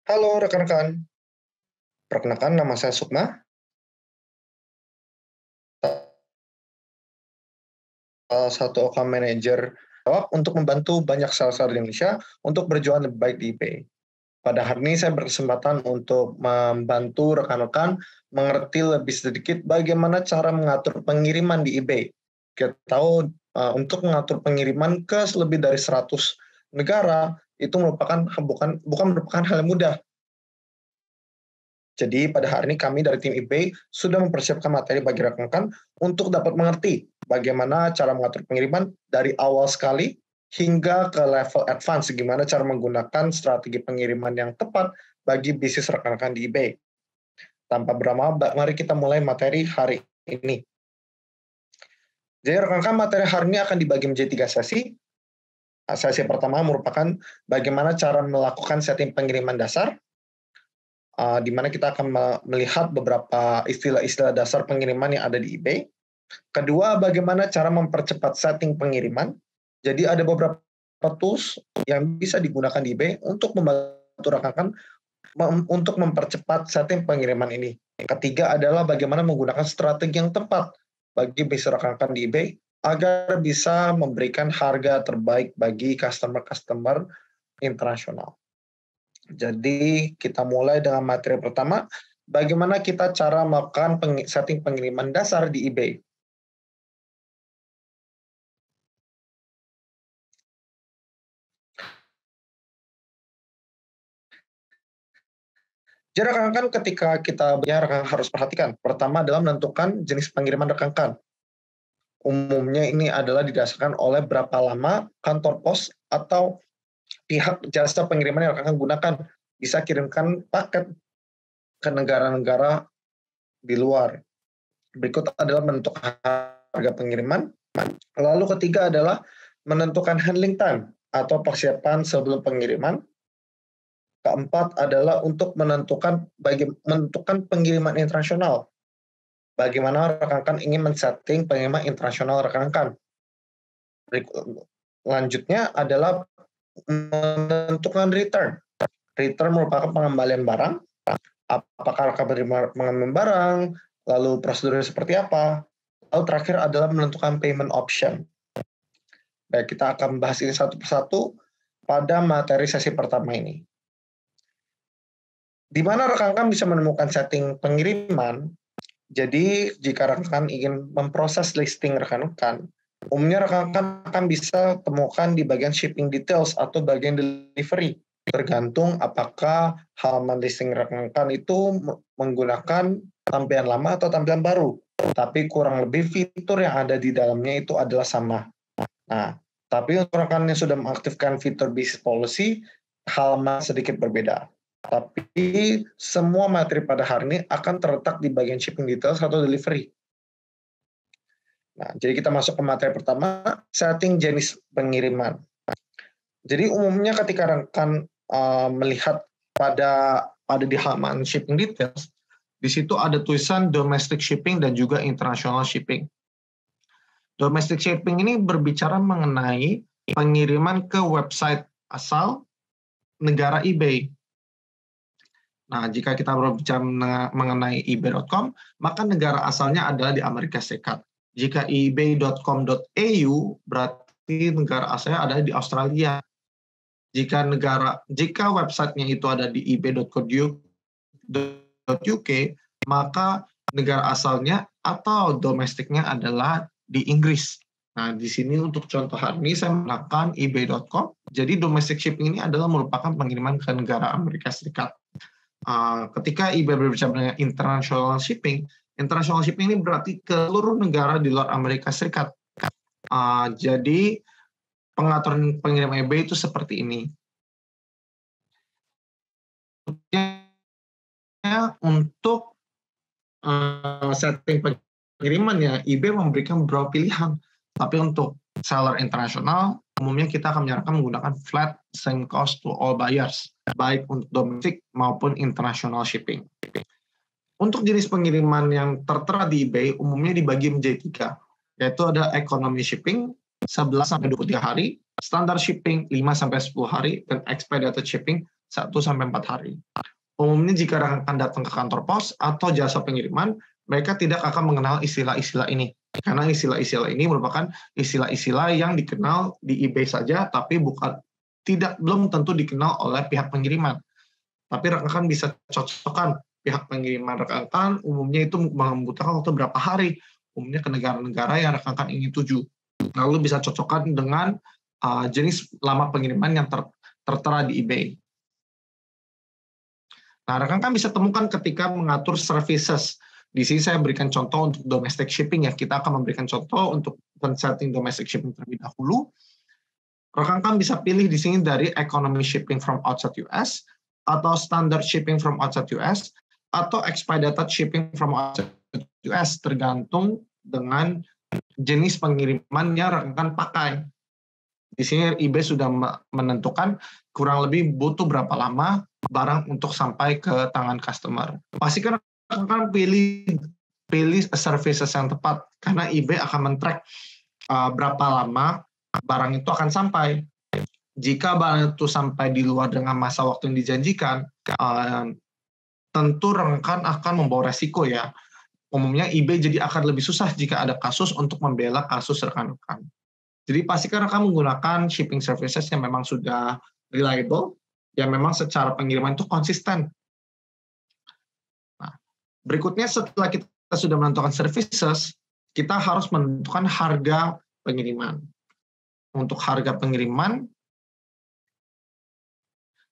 Halo rekan-rekan, perkenalkan nama saya Sukma, salah satu account manager untuk membantu banyak seller di Indonesia untuk berjualan lebih baik di eBay. Pada hari ini saya berkesempatan untuk membantu rekan-rekan mengerti lebih sedikit bagaimana cara mengatur pengiriman di eBay. Kita tahu untuk mengatur pengiriman ke lebih dari 100 negara itu bukan merupakan hal yang mudah. Jadi pada hari ini kami dari tim eBay sudah mempersiapkan materi bagi rekan-rekan untuk dapat mengerti bagaimana cara mengatur pengiriman dari awal sekali hingga ke level advance, gimana cara menggunakan strategi pengiriman yang tepat bagi bisnis rekan-rekan di eBay. Tanpa berlama, mari kita mulai materi hari ini. Jadi rekan-rekan, materi hari ini akan dibagi menjadi 3 sesi. Sesi pertama merupakan bagaimana cara melakukan setting pengiriman dasar, di mana kita akan melihat beberapa istilah-istilah dasar pengiriman yang ada di eBay. Kedua, bagaimana cara mempercepat setting pengiriman. Jadi ada beberapa tools yang bisa digunakan di eBay untuk membantu rekan-rekan untuk mempercepat setting pengiriman ini. Ketiga adalah bagaimana menggunakan strategi yang tepat bagi bisnis rekan-rekan di eBay agar bisa memberikan harga terbaik bagi customer-customer internasional. Jadi kita mulai dengan materi pertama, bagaimana kita cara melakukan setting pengiriman dasar di eBay. Jadi rekan-rekan ketika kita rekan harus perhatikan. Pertama adalah menentukan jenis pengiriman rekan-rekan. Umumnya ini adalah didasarkan oleh berapa lama kantor pos atau pihak jasa pengiriman yang rekan-rekan gunakan bisa kirimkan paket ke negara-negara di luar. Berikut adalah menentukan harga pengiriman. Lalu ketiga adalah menentukan handling time atau persiapan sebelum pengiriman. Keempat adalah untuk menentukan pengiriman internasional. Bagaimana rekan-rekan ingin men-setting pengiriman internasional rekan-rekan. Lanjutnya adalah menentukan return. Return merupakan pengembalian barang. Apakah rekan mengambil barang, lalu prosedurnya seperti apa. Lalu terakhir adalah menentukan payment option. Baik, kita akan bahas ini satu persatu pada materi sesi pertama ini. Di mana rekan-rekan bisa menemukan setting pengiriman. Jadi jika rekan-rekan ingin memproses listing rekan-rekan, umumnya rekan-rekan akan bisa temukan di bagian shipping details atau bagian delivery. Tergantung apakah halaman listing rekan-rekan itu menggunakan tampilan lama atau tampilan baru. Tapi kurang lebih fitur yang ada di dalamnya itu adalah sama. Nah, tapi untuk rekan yang sudah mengaktifkan fitur business policy, halaman sedikit berbeda. Tapi semua materi pada hari ini akan terletak di bagian shipping details atau delivery. Nah, jadi kita masuk ke materi pertama, setting jenis pengiriman. Jadi umumnya ketika rekan melihat pada di halaman shipping details, di situ ada tulisan domestic shipping dan juga international shipping. Domestic shipping ini berbicara mengenai pengiriman ke website asal negara eBay. Nah, jika kita berbicara mengenai ebay.com, maka negara asalnya adalah di Amerika Serikat. Jika ebay.com.au, berarti negara asalnya ada di Australia. Jika websitenya itu ada di ebay.co.uk, maka negara asalnya atau domestiknya adalah di Inggris. Nah, di sini untuk contoh hari ini saya menggunakan ebay.com. Jadi domestic shipping ini adalah merupakan pengiriman ke negara Amerika Serikat. Ketika eBay berbicara dengan international shipping ini berarti ke seluruh negara di luar Amerika Serikat. Jadi pengaturan pengiriman eBay itu seperti ini. Untuk setting pengirimannya, eBay memberikan beberapa pilihan. Tapi untuk seller internasional, umumnya kita akan menyarankan menggunakan flat same cost to all buyers, baik untuk domestik maupun international shipping. Untuk jenis pengiriman yang tertera di eBay, umumnya dibagi menjadi 3, yaitu ada economy shipping, 11-23 hari, standard shipping, 5-10 hari, dan expedited shipping, 1-4 hari. Umumnya jika rekan datang ke kantor pos atau jasa pengiriman, mereka tidak akan mengenal istilah-istilah ini. Karena istilah-istilah ini merupakan istilah-istilah yang dikenal di eBay saja, tapi belum tentu dikenal oleh pihak pengiriman. Tapi rekan bisa cocokkan pihak pengiriman rekan umumnya itu membutuhkan waktu berapa hari, umumnya ke negara-negara yang rekan ingin tuju. Lalu bisa cocokkan dengan jenis lama pengiriman yang tertera di eBay. Nah, rekan bisa temukan ketika mengatur services. Di sini saya berikan contoh untuk domestic shipping ya. Kita akan memberikan contoh untuk setting domestic shipping terlebih dahulu. Rekan bisa pilih di sini dari economy shipping from outside US, atau standard shipping from outside US, atau expedited shipping from outside US, tergantung dengan jenis pengiriman yang rekan pakai. Di sini eBay sudah menentukan kurang lebih butuh berapa lama barang untuk sampai ke tangan customer. Pastikan rekan pilih services yang tepat, karena eBay akan men-track berapa lama barang itu akan sampai. Jika barang itu sampai di luar dengan masa waktu yang dijanjikan, tentu rekan akan membawa resiko ya. Umumnya eBay jadi akan lebih susah jika ada kasus untuk membela kasus rekan-rekan. Jadi pastikan rekan menggunakan shipping services yang memang sudah reliable, yang memang secara pengiriman itu konsisten. Nah, berikutnya setelah kita sudah menentukan services, kita harus menentukan harga pengiriman. Untuk harga pengiriman,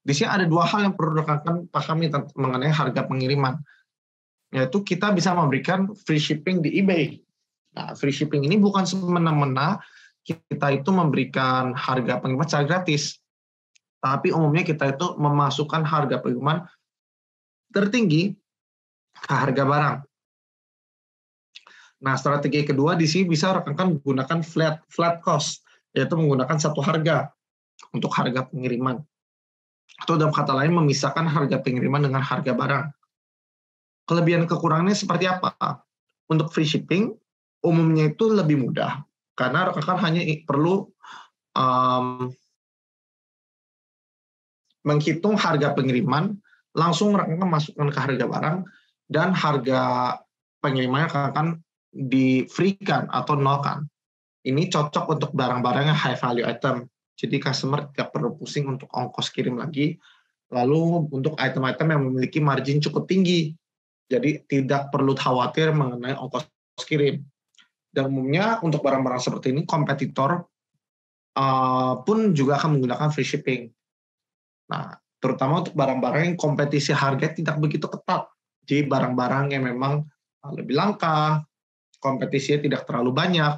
di sini ada dua hal yang perlu rekan pahami mengenai harga pengiriman, yaitu kita bisa memberikan free shipping di eBay. Nah, free shipping ini bukan semena-mena kita itu memberikan harga pengiriman secara gratis, tapi umumnya kita itu memasukkan harga pengiriman tertinggi ke harga barang. Nah, strategi kedua di sini bisa rekan menggunakan flat cost, yaitu menggunakan satu harga untuk harga pengiriman. Atau dalam kata lain, memisahkan harga pengiriman dengan harga barang. Kelebihan kekurangannya seperti apa? Untuk free shipping, umumnya itu lebih mudah, karena rekan hanya perlu menghitung harga pengiriman, langsung rekan masukkan ke harga barang, dan harga pengirimannya akan di-free-kan atau nolkan. Ini cocok untuk barang-barang yang high value item. Jadi customer tidak perlu pusing untuk ongkos kirim lagi. Lalu untuk item-item yang memiliki margin cukup tinggi, jadi tidak perlu khawatir mengenai ongkos kirim. Dan umumnya untuk barang-barang seperti ini, kompetitor pun juga akan menggunakan free shipping. Nah, terutama untuk barang-barang yang kompetisi harga tidak begitu ketat. Jadi barang-barang yang memang lebih langka, kompetisinya tidak terlalu banyak.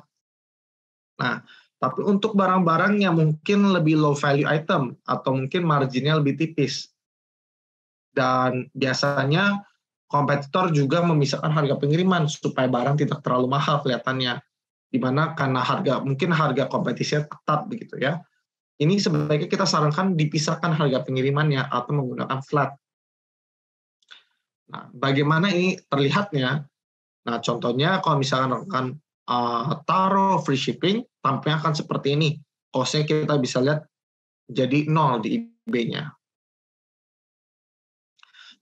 Nah, tapi untuk barang-barang yang mungkin lebih low value item, atau mungkin marginnya lebih tipis, dan biasanya kompetitor juga memisahkan harga pengiriman supaya barang tidak terlalu mahal kelihatannya, di mana karena mungkin harga kompetisinya ketat begitu ya. Ini sebaiknya kita sarankan dipisahkan harga pengirimannya atau menggunakan flat. Nah, bagaimana ini terlihatnya? Nah, contohnya kalau misalkan rekan taruh free shipping, tampaknya akan seperti ini. Cost-nya kita bisa lihat jadi 0 di eBay-nya.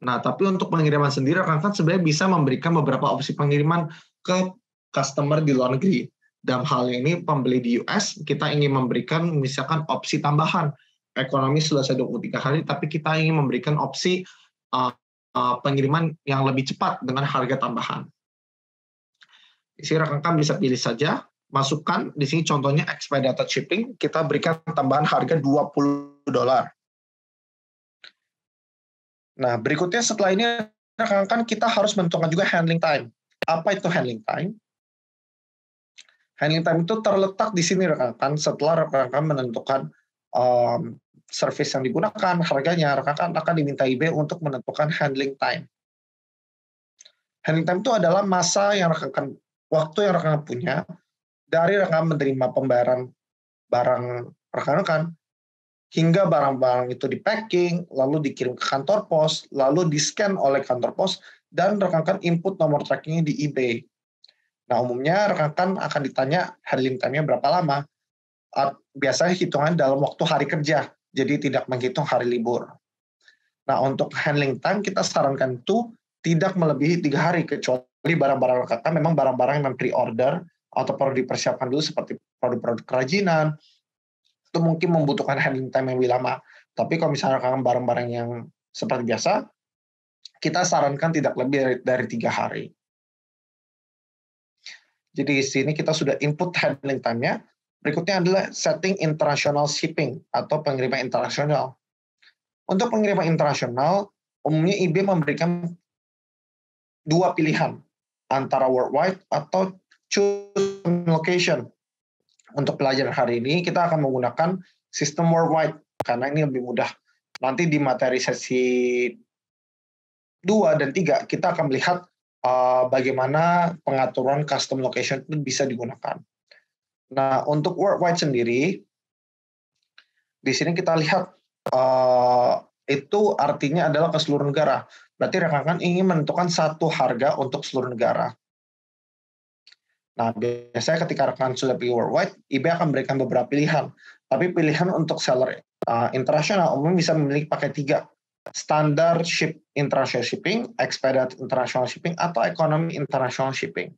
Nah, tapi untuk pengiriman sendiri, rekan sebenarnya bisa memberikan beberapa opsi pengiriman ke customer di luar negeri. Dalam hal ini, pembeli di US, kita ingin memberikan misalkan opsi tambahan. Ekonomi selesai 23 hari, tapi kita ingin memberikan opsi pengiriman yang lebih cepat dengan harga tambahan. Di sini rekan bisa pilih saja, masukkan, di sini contohnya expedited shipping, kita berikan tambahan harga $20. Nah, berikutnya setelah ini, rekan kita harus menentukan juga handling time. Apa itu handling time? Handling time itu terletak di sini, rekan setelah rekan menentukan service yang digunakan, harganya, rekan akan diminta eBay untuk menentukan handling time. Handling time itu adalah masa yang waktu yang rekan punya dari rekan menerima pembayaran barang rekan-rekan, hingga barang-barang itu di-packing, lalu dikirim ke kantor pos, lalu di-scan oleh kantor pos, dan rekan input nomor trackingnya di eBay. Nah, umumnya rekan akan ditanya handling time-nya berapa lama. Biasanya hitungan dalam waktu hari kerja, jadi tidak menghitung hari libur. Nah, untuk handling time kita sarankan itu tidak melebihi 3 hari, kecuali barang-barang rekan memang barang-barang yang pre-order atau perlu dipersiapkan dulu seperti produk-produk kerajinan, itu mungkin membutuhkan handling time yang lebih lama. Tapi kalau misalkan barang-barang yang seperti biasa, kita sarankan tidak lebih dari 3 hari. Jadi di sini kita sudah input handling time-nya. Berikutnya adalah setting international shipping atau pengiriman internasional. Untuk pengiriman internasional, umumnya eBay memberikan 2 pilihan, antara worldwide atau choose location. Untuk pelajaran hari ini, kita akan menggunakan sistem worldwide, karena ini lebih mudah. Nanti di materi sesi 2 dan 3, kita akan melihat bagaimana pengaturan custom location itu bisa digunakan. Nah, untuk worldwide sendiri, di sini kita lihat itu artinya adalah ke seluruh negara. Berarti rekan-rekan ingin menentukan satu harga untuk seluruh negara. Nah, biasanya ketika rekan sudah pilih worldwide, eBay akan memberikan beberapa pilihan. Tapi pilihan untuk seller internasional umumnya bisa memilih pakai 3. Standard ship international shipping, expedited international shipping, atau economy international shipping.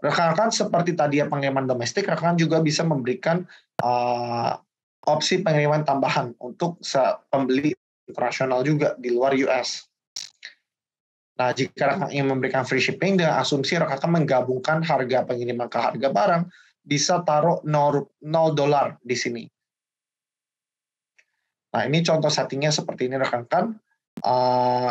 Rekan-rekan seperti tadi ya pengiriman domestik, rekan juga bisa memberikan opsi pengiriman tambahan untuk pembeli internasional juga di luar US. Nah, jika rekan ingin memberikan free shipping, dengan asumsi rekan menggabungkan harga pengiriman ke harga barang, bisa taruh $0 di sini. Nah, ini contoh settingnya seperti ini rekan-rekan.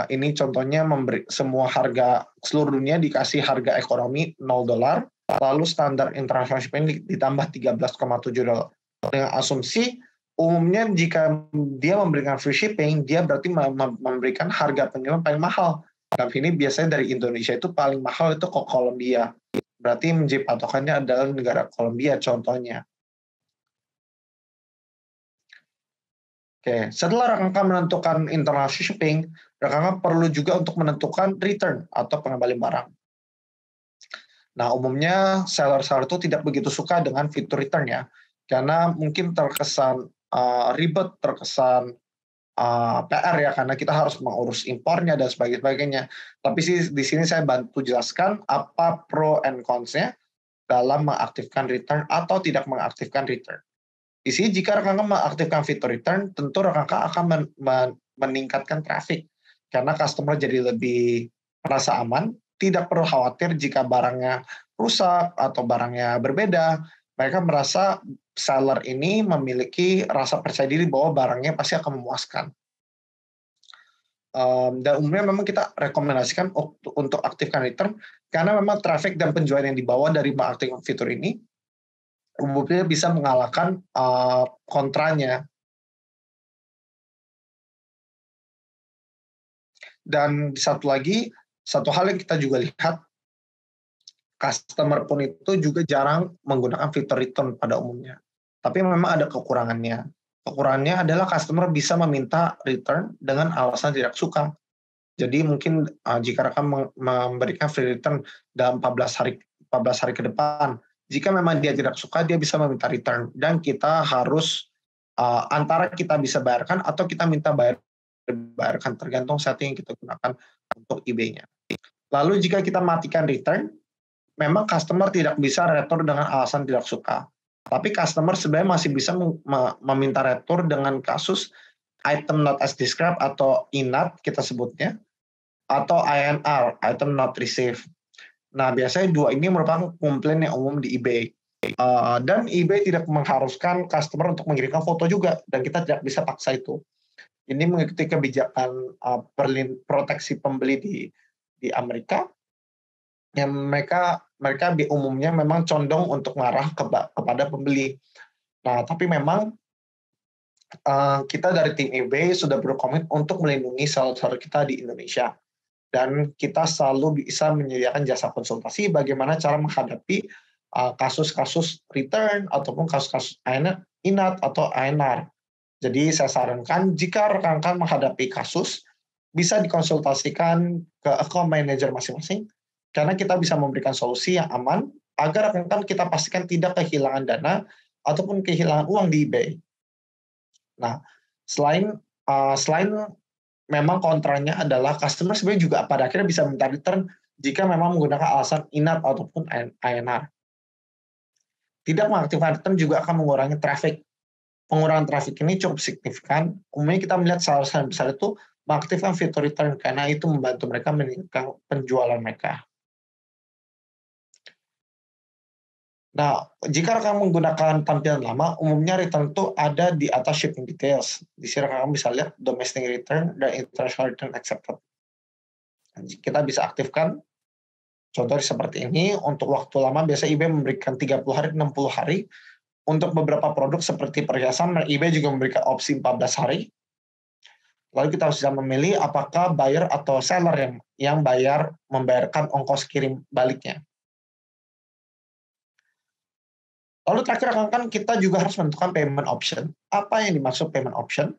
Ini contohnya semua harga seluruh dunia dikasih harga ekonomi $0, lalu standar international shipping ditambah $13,7. Dengan asumsi umumnya jika dia memberikan free shipping, dia berarti memberikan harga pengiriman paling mahal. Dan ini biasanya dari Indonesia itu paling mahal itu ke Kolombia. Berarti menjadi patokannya adalah negara Kolombia contohnya. Oke, setelah rekan-rekan menentukan international shipping, rekan-rekan perlu juga untuk menentukan return atau pengembalian barang. Nah, umumnya seller-seller itu tidak begitu suka dengan fitur return ya, karena mungkin terkesan ribet, terkesan PR ya, karena kita harus mengurus impornya dan sebagainya. Tapi sih di sini saya bantu jelaskan apa pro and cons-nya dalam mengaktifkan return atau tidak mengaktifkan return. Di sini jika rekan-rekan mengaktifkan fitur return, tentu rekan-rekan akan meningkatkan traffic karena customer jadi lebih merasa aman, tidak perlu khawatir jika barangnya rusak atau barangnya berbeda. Mereka merasa seller ini memiliki rasa percaya diri bahwa barangnya pasti akan memuaskan. Dan umumnya memang kita rekomendasikan untuk aktifkan return karena memang traffic dan penjualan yang dibawa dari mengaktifkan fitur ini umumnya bisa mengalahkan kontranya. Dan satu hal yang kita juga lihat, customer pun itu juga jarang menggunakan fitur return pada umumnya. Tapi memang ada kekurangannya. Kekurangannya adalah customer bisa meminta return dengan alasan tidak suka. Jadi mungkin jika rekan memberikan free return dalam 14 hari ke depan, jika memang dia tidak suka, dia bisa meminta return. Dan kita harus antara kita bisa bayarkan atau kita minta bayarkan, tergantung setting yang kita gunakan untuk eBay-nya. Lalu jika kita matikan return, memang customer tidak bisa retur dengan alasan tidak suka. Tapi customer sebenarnya masih bisa meminta retur dengan kasus item not as described atau INAT kita sebutnya, atau INR, item not received. Nah, biasanya 2 ini merupakan komplain yang umum di eBay. Dan eBay tidak mengharuskan customer untuk mengirimkan foto juga, dan kita tidak bisa paksa itu. Ini mengikuti kebijakan proteksi pembeli di Amerika, yang mereka umumnya memang condong untuk mengarah kepada pembeli. Nah, tapi memang kita dari tim eBay sudah berkomitmen untuk melindungi seller-seller kita di Indonesia. Dan kita selalu bisa menyediakan jasa konsultasi bagaimana cara menghadapi kasus-kasus return ataupun kasus-kasus INAT atau INR. Jadi saya sarankan jika rekan-rekan menghadapi kasus, bisa dikonsultasikan ke account manager masing-masing, karena kita bisa memberikan solusi yang aman agar rekan-rekan kita pastikan tidak kehilangan dana ataupun kehilangan uang di eBay. Nah, selain Selain memang kontranya adalah customer sebenarnya juga pada akhirnya bisa minta return jika memang menggunakan alasan inap ataupun INR. Tidak mengaktifkan return juga akan mengurangi traffic. Pengurangan traffic ini cukup signifikan. Umumnya kita melihat saham besar itu mengaktifkan fitur return karena itu membantu mereka meningkatkan penjualan mereka. Nah, jika rekan menggunakan tampilan lama, umumnya return itu ada di atas shipping details. Di sini rekan bisa lihat domestic return dan international return accepted. Kita bisa aktifkan, contoh seperti ini, untuk waktu lama biasa eBay memberikan 30 hari, 60 hari. Untuk beberapa produk seperti perhiasan, eBay juga memberikan opsi 14 hari. Lalu kita harus bisa memilih apakah buyer atau seller yang membayarkan ongkos kirim baliknya. Lalu terakhir kan kita juga harus menentukan payment option. Apa yang dimaksud payment option?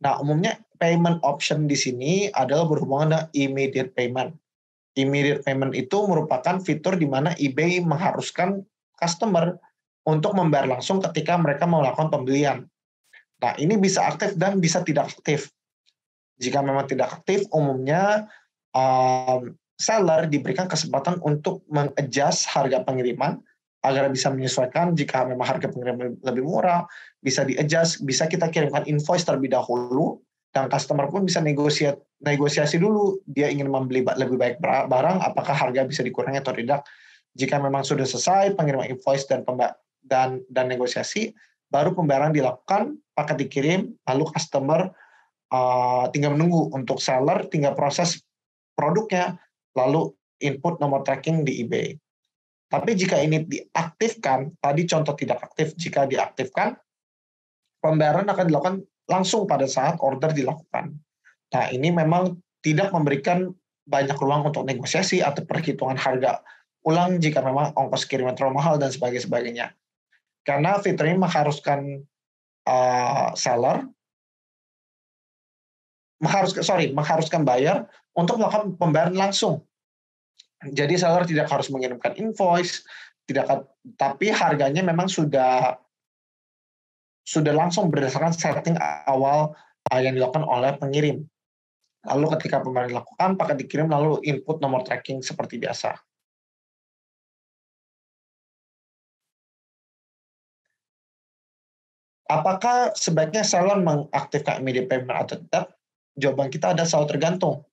Nah, umumnya payment option di sini adalah berhubungan dengan immediate payment. Immediate payment itu merupakan fitur di mana eBay mengharuskan customer untuk membayar langsung ketika mereka melakukan pembelian. Nah, ini bisa aktif dan bisa tidak aktif. Jika memang tidak aktif, umumnya seller diberikan kesempatan untuk mengadjust harga pengiriman agar bisa menyesuaikan. Jika memang harga pengiriman lebih murah, bisa di-adjust, bisa kita kirimkan invoice terlebih dahulu, dan customer pun bisa negosiasi dulu, dia ingin membeli lebih baik barang, apakah harga bisa dikurangi atau tidak. Jika memang sudah selesai pengiriman invoice dan negosiasi, baru pembayaran dilakukan, paket dikirim, lalu customer tinggal menunggu. Untuk seller tinggal proses produknya, lalu input nomor tracking di eBay. Tapi jika ini diaktifkan, tadi contoh tidak aktif, jika diaktifkan, pembayaran akan dilakukan langsung pada saat order dilakukan. Nah, ini memang tidak memberikan banyak ruang untuk negosiasi atau perhitungan harga ulang jika memang ongkos kiriman terlalu mahal dan sebagainya. Karena fitur ini mengharuskan seller, mengharuskan buyer untuk melakukan pembayaran langsung. Jadi seller tidak harus mengirimkan invoice, tapi harganya memang sudah langsung berdasarkan setting awal yang dilakukan oleh pengirim. Lalu ketika pembayaran dilakukan, paket dikirim lalu input nomor tracking seperti biasa. Apakah sebaiknya seller mengaktifkan immediate payment atau tidak? Jawaban kita ada selalu tergantung.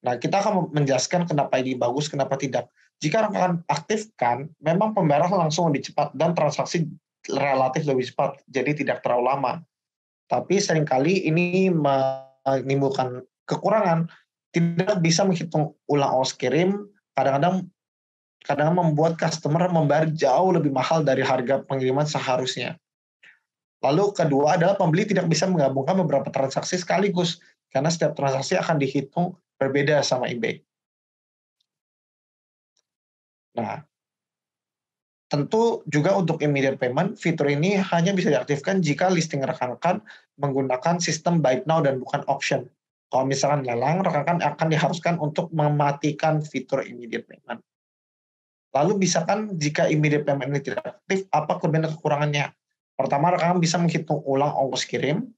Nah, kita akan menjelaskan kenapa ini bagus, kenapa tidak. Jika rekan aktifkan, memang pembayaran langsung lebih cepat dan transaksi relatif lebih cepat, jadi tidak terlalu lama. Tapi seringkali ini menimbulkan kekurangan, tidak bisa menghitung ulang ongkos kirim, kadang-kadang membuat customer membayar jauh lebih mahal dari harga pengiriman seharusnya. Lalu kedua adalah pembeli tidak bisa menggabungkan beberapa transaksi sekaligus, karena setiap transaksi akan dihitung berbeda sama eBay. Nah, tentu juga untuk immediate payment, fitur ini hanya bisa diaktifkan jika listing rekan-rekan menggunakan sistem buy now dan bukan auction. Kalau misalkan lelang, rekan-rekan akan diharuskan untuk mematikan fitur immediate payment. Lalu misalkan jika immediate payment ini tidak aktif, apa kelebihan dan kekurangannya? Pertama, rekan bisa menghitung ulang ongkos kirim,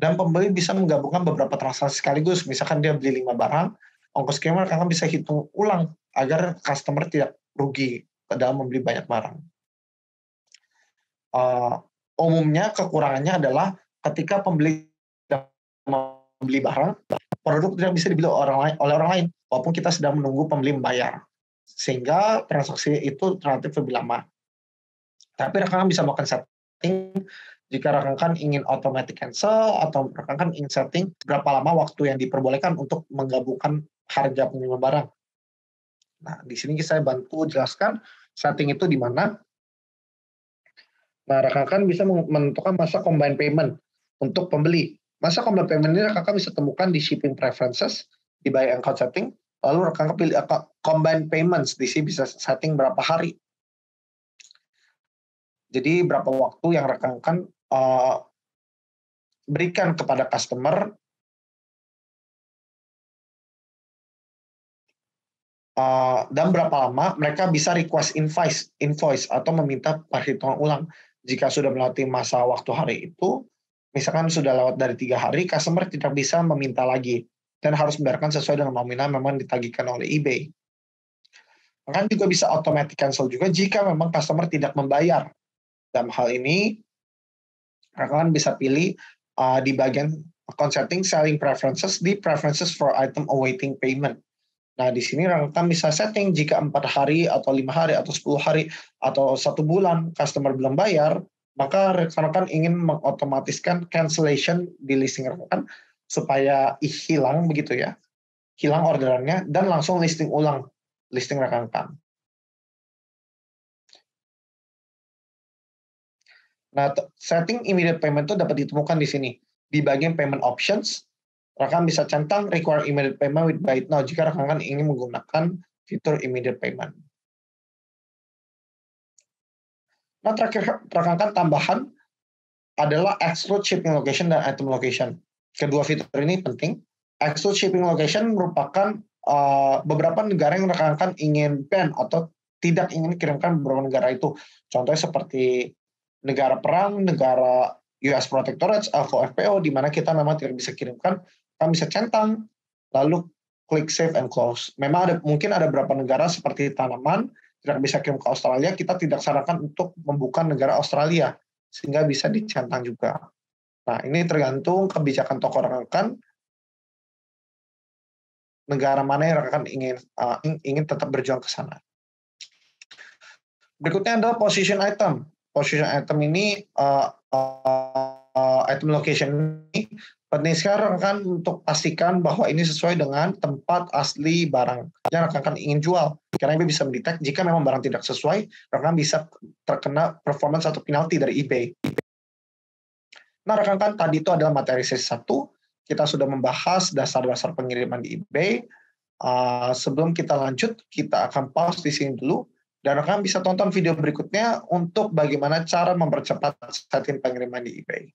dan pembeli bisa menggabungkan beberapa transaksi sekaligus. Misalkan dia beli 5 barang, ongkos kirim rekan bisa hitung ulang agar customer tidak rugi dalam membeli banyak barang. Umumnya kekurangannya adalah ketika pembeli membeli barang, produk tidak bisa dibeli oleh orang lain, walaupun kita sedang menunggu pembeli membayar. Sehingga transaksi itu relatif lebih lama. Tapi rekan bisa melakukan setting jika rekan ingin automatic cancel atau rekan ingin setting berapa lama waktu yang diperbolehkan untuk menggabungkan harga pengiriman barang. Nah, di sini saya bantu jelaskan setting itu di mana. Nah, rekan bisa menentukan masa combine payment untuk pembeli. Masa combine payment ini rekan bisa temukan di shipping preferences, di buy account setting, lalu rekan pilih combine payments, di sini bisa setting berapa hari. Jadi berapa waktu yang rekan berikan kepada customer dan berapa lama mereka bisa request invoice atau meminta perhitungan ulang. Jika sudah melewati masa waktu hari itu, Misalkan sudah lewat dari 3 hari, customer tidak bisa meminta lagi dan harus membayarkan sesuai dengan nominal memang ditagihkan oleh eBay. Kan juga bisa automatic cancel juga jika memang customer tidak membayar. Dalam hal ini, rekan bisa pilih di bagian account setting selling preferences di preferences for item awaiting payment. Nah, di sini rekan bisa setting jika 4 hari atau 5 hari atau 10 hari atau 1 bulan customer belum bayar, maka rekan-rekan ingin mengotomatiskan cancellation di listing rekan supaya hilang begitu ya. Hilang orderannya dan langsung listing ulang listing rekan-rekan. Nah, setting immediate payment itu dapat ditemukan di sini. Di bagian payment options, rekan bisa centang require immediate payment with buy it now jika rekan ingin menggunakan fitur immediate payment. Nah, terakhir rekan tambahan adalah exclude shipping location dan item location. Kedua fitur ini penting. Exclude shipping location merupakan beberapa negara yang rekan ingin ban atau tidak ingin dikirimkan beberapa negara itu. Contohnya seperti negara perang, negara US Protectorate, FPO, di mana kita memang tidak bisa kirimkan, kita bisa centang, lalu klik save and close. Memang mungkin ada beberapa negara seperti tanaman, tidak bisa kirim ke Australia, kita tidak sarankan untuk membuka negara Australia, sehingga bisa dicentang juga. Nah, ini tergantung kebijakan toko rekan, negara mana yang rekan ingin tetap berjuang ke sana. Berikutnya adalah position item. Position item ini item location ini penting sekali rekan untuk pastikan bahwa ini sesuai dengan tempat asli barang yang rekan ingin jual. Karena eBay bisa mendetek jika memang barang tidak sesuai, rekan bisa terkena performance atau penalti dari eBay. Nah, rekan tadi itu adalah materi sesi 1. Kita sudah membahas dasar-dasar pengiriman di eBay. Sebelum kita lanjut, kita akan pause di sini dulu. Dan rekan bisa tonton video berikutnya untuk bagaimana cara mempercepat setting pengiriman di eBay.